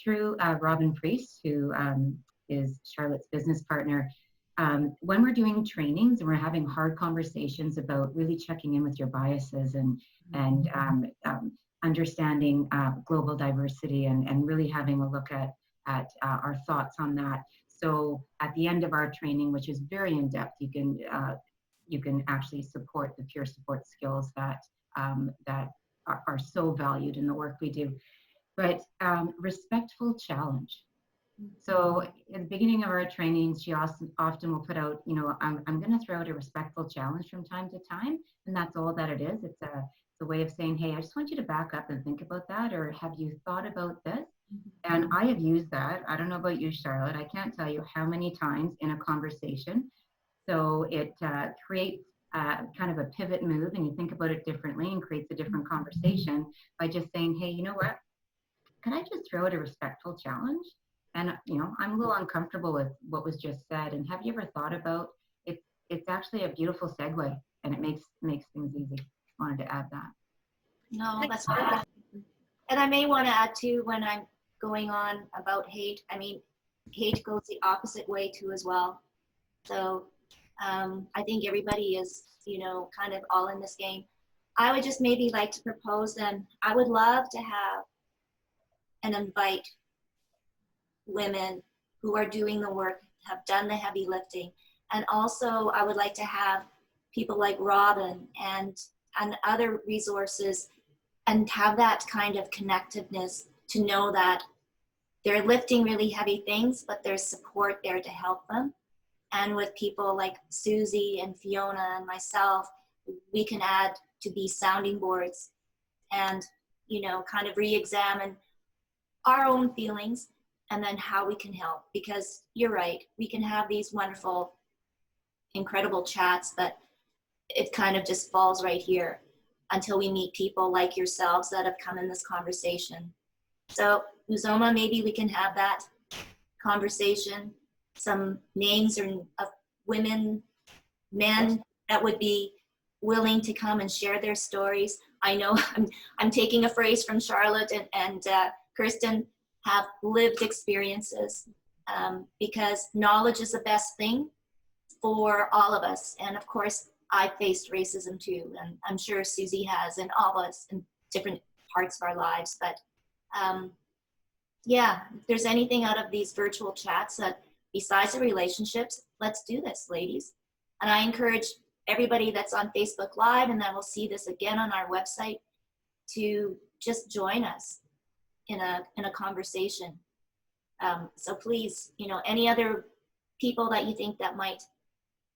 Through Robin Priest, who is Charlotte's business partner, when we're doing trainings and we're having hard conversations about really checking in with your biases and understanding global diversity and really having a look at our thoughts on that. So at the end of our training, which is very in-depth, you can actually support the peer support skills that are so valued in the work we do. But respectful challenge. So at the beginning of our trainings, she often will put out, I'm going to throw out a respectful challenge from time to time, and that's all that it is. It's a way of saying, hey, I just want you to back up and think about that, or have you thought about this? And I have used that. I don't know about you, Charlotte. I can't tell you how many times in a conversation. So it creates kind of a pivot move, and you think about it differently and creates a different conversation by just saying, hey, you know what? Can I just throw out a respectful challenge? And, I'm a little uncomfortable with what was just said. And have you ever thought about it? It's actually a beautiful segue, and it makes things easy. Wanted to add that. No, that's perfect. And I may want to add too, when I'm going on about hate, hate goes the opposite way too as well. So I think everybody is, kind of all in this game. I would just maybe like to propose then, I would love to have and invite women who are doing the work, have done the heavy lifting. And also I would like to have people like Robin and other resources, and have that kind of connectiveness to know that they're lifting really heavy things, but there's support there to help them. And with people like Susie and Fiona and myself, we can add to be sounding boards and, kind of re-examine our own feelings and then how we can help. Because you're right, we can have these wonderful, incredible chats, but it kind of just falls right here until we meet people like yourselves that have come in this conversation. So Uzoma, maybe we can have that conversation, some names of women, men that would be willing to come and share their stories. I know I'm taking a phrase from Charlotte and Kirsten, have lived experiences, because knowledge is the best thing for all of us. And of course, I faced racism too, and I'm sure Susie has, and all of us in different parts of our lives. But yeah, if there's anything out of these virtual chats that besides the relationships, let's do this, ladies. And I encourage everybody that's on Facebook Live, and then we'll see this again on our website, to just join us in a conversation. So please, any other people that you think that might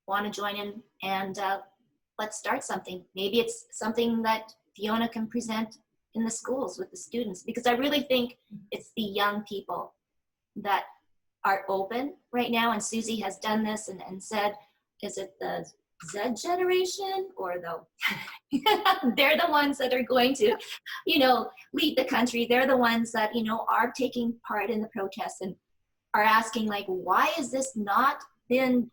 want to join in, and let's start something. Maybe it's something that Fiona can present in the schools with the students, because I really think it's the young people that are open right now. And Susie has done this and said, is it the Z generation or they're the ones that are going to, lead the country. They're the ones that, are taking part in the protests. And are asking, like, why is this not been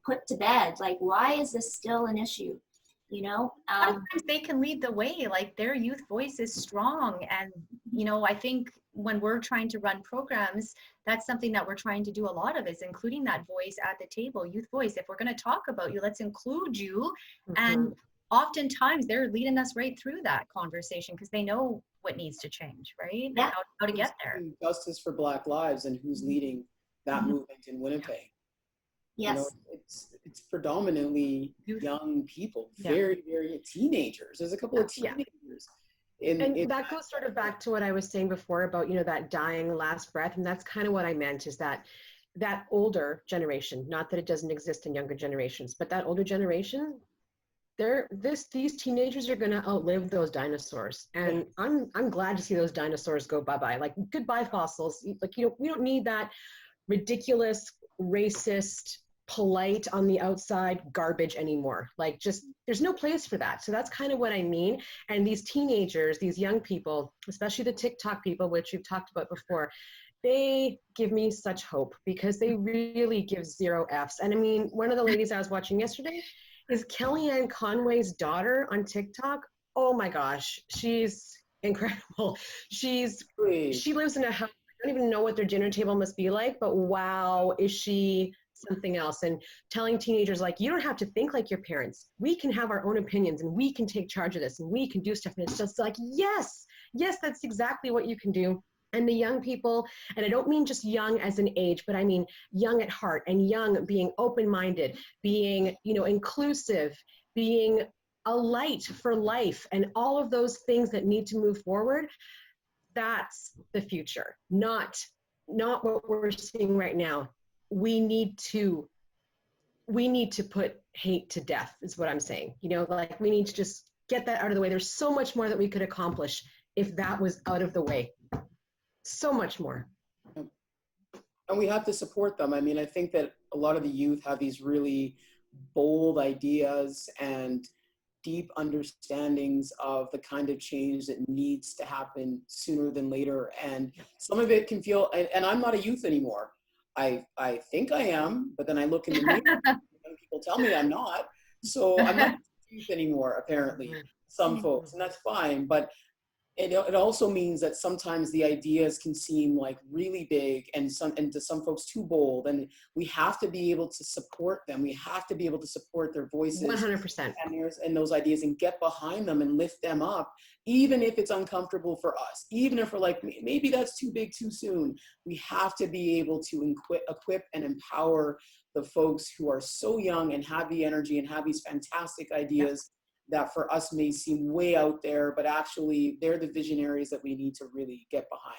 put to bed? Like, why is this still an issue? You know, sometimes they can lead the way, like their youth voice is strong. And, you know, I think when we're trying to run programs, that's something that we're trying to do a lot of, is including that voice at the table, youth voice. If we're going to talk about you, let's include you. And oftentimes they're leading us right through that conversation because they know what needs to change, right? Yeah. And how to get there. Justice for Black lives, and who's leading that movement in Winnipeg. yes. You know, it's predominantly young people, very, very teenagers. There's a couple of teenagers. And that goes sort of back to what I was saying before about, you know, that dying last breath. And that's kind of what I meant, is that older generation, not that it doesn't exist in younger generations, but that older generation, these teenagers are going to outlive those dinosaurs. And I'm glad to see those dinosaurs go bye-bye. Like, goodbye fossils. Like, you know, we don't need that ridiculous, racist, polite on the outside garbage anymore. Like, just, there's no place for that. So that's kind of what I mean. And these teenagers, these young people, especially the TikTok people, which you've talked about before, they give me such hope because they really give zero Fs. And I mean, one of the ladies I was watching yesterday is Kellyanne Conway's daughter on TikTok. Oh my gosh, she's incredible. She lives in a house. I don't even know what their dinner table must be like, but wow, is she something else. And telling teenagers, like, you don't have to think like your parents. We can have our own opinions and we can take charge of this and we can do stuff. And it's just like, yes, that's exactly what you can do. And the young people, and I don't mean just young as an age, but I mean young at heart, and young being open-minded, being, you know, inclusive, being a light for life, and all of those things that need to move forward. That's the future, not what we're seeing right now. We need to put hate to death, is what I'm saying. You know, like, we need to just get that out of the way. There's so much more that we could accomplish if that was out of the way. So much more. And we have to support them. I mean, I think that a lot of the youth have these really bold ideas and deep understandings of the kind of change that needs to happen sooner than later. And some of it can feel, and I'm not a youth anymore. I think I am, but then I look in the mirror and people tell me I'm not. So I'm not a youth anymore, apparently, some folks, and that's fine. But it also means that sometimes the ideas can seem like really big and to some folks too bold, and we have to be able to support them. We have to be able to support their voices 100%. and those ideas, and get behind them and lift them up, even if it's uncomfortable for us, even if we're like, maybe that's too big too soon. We have to be able to equip and empower the folks who are so young and have the energy and have these fantastic ideas that for us may seem way out there, but actually they're the visionaries that we need to really get behind.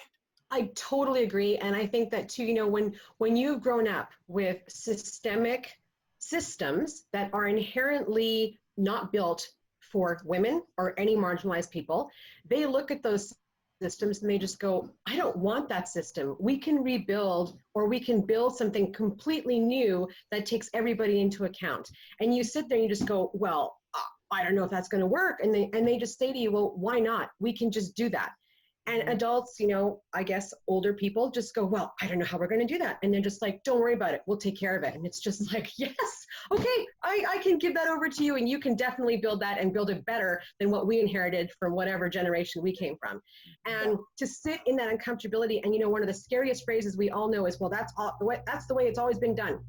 I totally agree. And I think that too, you know, when you've grown up with systemic systems that are inherently not built for women or any marginalized people, they look at those systems and they just go, I don't want that system. We can rebuild, or we can build something completely new that takes everybody into account. And you sit there and you just go, well, I don't know if that's going to work. And they just say to you, well, why not? We can just do that. And adults, you know, I guess older people just go, well, I don't know how we're going to do that. And they're just like, don't worry about it. We'll take care of it. And it's just like, yes, okay, I can give that over to you. And you can definitely build that and build it better than what we inherited from whatever generation we came from. And to sit in that uncomfortability. And, you know, one of the scariest phrases we all know is, well, that's the way it's always been done.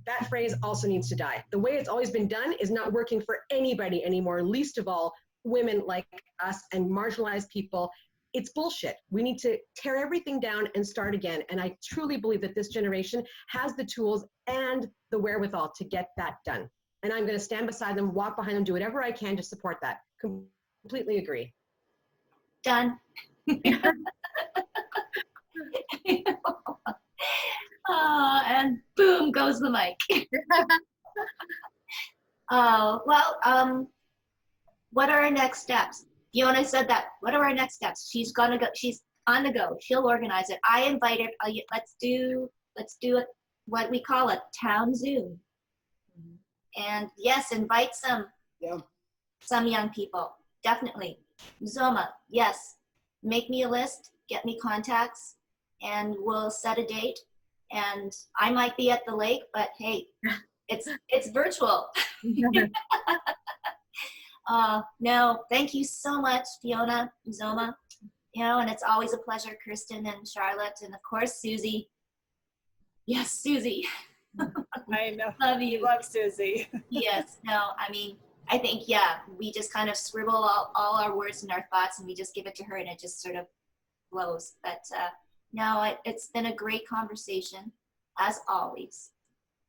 That phrase also needs to die. The way it's always been done is not working for anybody anymore, least of all women like us and marginalized people. It's bullshit. We need to tear everything down and start again. And I truly believe that this generation has the tools and the wherewithal to get that done. And I'm going to stand beside them, walk behind them, do whatever I can to support that. Completely agree. Done. And boom goes the mic. What are our next steps? Fiona said that. What are our next steps? She's gonna go. She's on the go. She'll organize it. I invited. Let's do it. What we call a town Zoom. And yes, invite some young people. Definitely. Uzoma, yes. Make me a list. Get me contacts, and we'll set a date. And I might be at the lake, but hey, it's virtual. No, thank you so much, Fiona, Uzoma. And it's always a pleasure, Kirsten and Charlotte, and of course, Susie. Yes, Susie. I know. Love you. Love Susie. Yes, no, I mean, I think, yeah, we just kind of scribble all our words and our thoughts, and we just give it to her, and it just sort of flows. But no, it's been a great conversation, as always.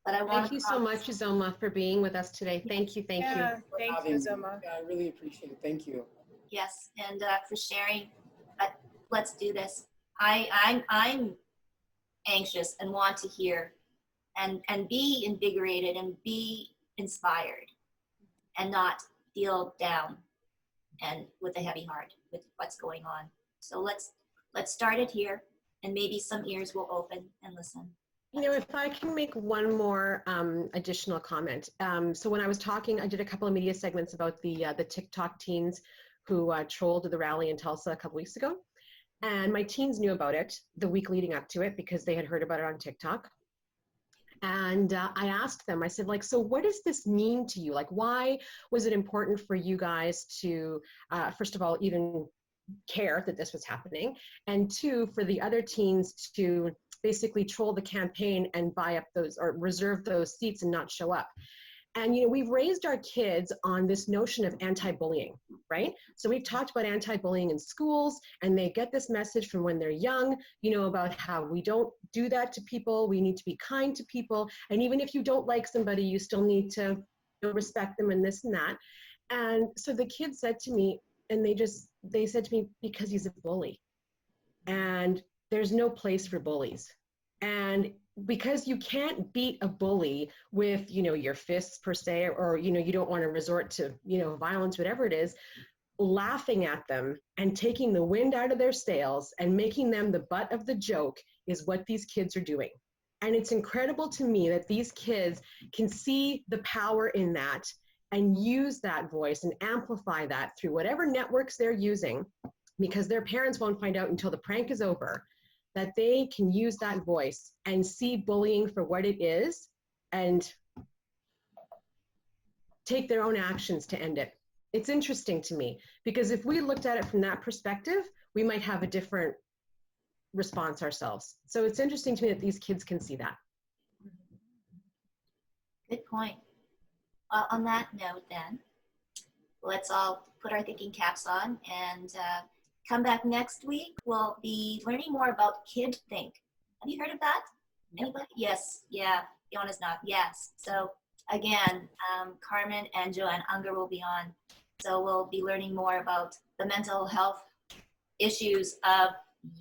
But I want Thank you so much, Uzoma, for being with us today. Thank you. Thank you. Thank you, Uzoma. Yeah, I really appreciate it. Thank you. Yes, and for sharing. But let's do this. I'm anxious and want to hear, and be invigorated and be inspired, and not feel down and with a heavy heart with what's going on. So let's start it here, and maybe some ears will open and listen. If I can make one more additional comment. So when I was talking, I did a couple of media segments about the TikTok teens who trolled the rally in Tulsa a couple weeks ago. And my teens knew about it the week leading up to it because they had heard about it on TikTok. And I asked them, I said, like, so what does this mean to you? Like, why was it important for you guys to, first of all, even care that this was happening? And two, for the other teens to basically troll the campaign and buy up those or reserve those seats and not show up. And, we've raised our kids on this notion of anti-bullying, right? So we've talked about anti-bullying in schools, and they get this message from when they're young, about how we don't do that to people. We need to be kind to people. And even if you don't like somebody, you still need to respect them and this and that. And so the kids said to me, and they said to me, because he's a bully. And there's no place for bullies. And because you can't beat a bully with, your fists per se, or, you don't want to resort to, violence, whatever it is, laughing at them and taking the wind out of their sails and making them the butt of the joke is what these kids are doing. And it's incredible to me that these kids can see the power in that and use that voice and amplify that through whatever networks they're using, because their parents won't find out until the prank is over, that they can use that voice and see bullying for what it is and take their own actions to end it. It's interesting to me, because if we looked at it from that perspective, we might have a different response ourselves. So it's interesting to me that these kids can see that. Good point. Well, on that note then, let's all put our thinking caps on and come back next week. We'll be learning more about kid think. Have you heard of that? Anybody? Yes. Yeah. Fiona's not. Yes. So again, Carmen and Joanne Unger will be on. So we'll be learning more about the mental health issues of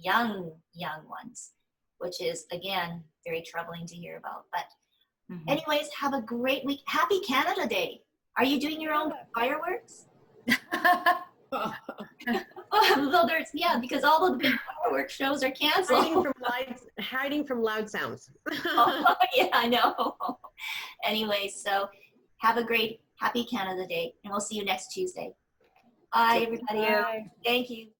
young ones, which is, again, very troubling to hear about. But anyways, have a great week. Happy Canada Day. Are you doing your own fireworks? Well, because all of the big fireworks shows are canceled. Hiding from loud sounds. Oh, yeah, I know. Anyway, so have a great, happy Canada Day, and we'll see you next Tuesday. Bye, everybody. Bye. Thank you.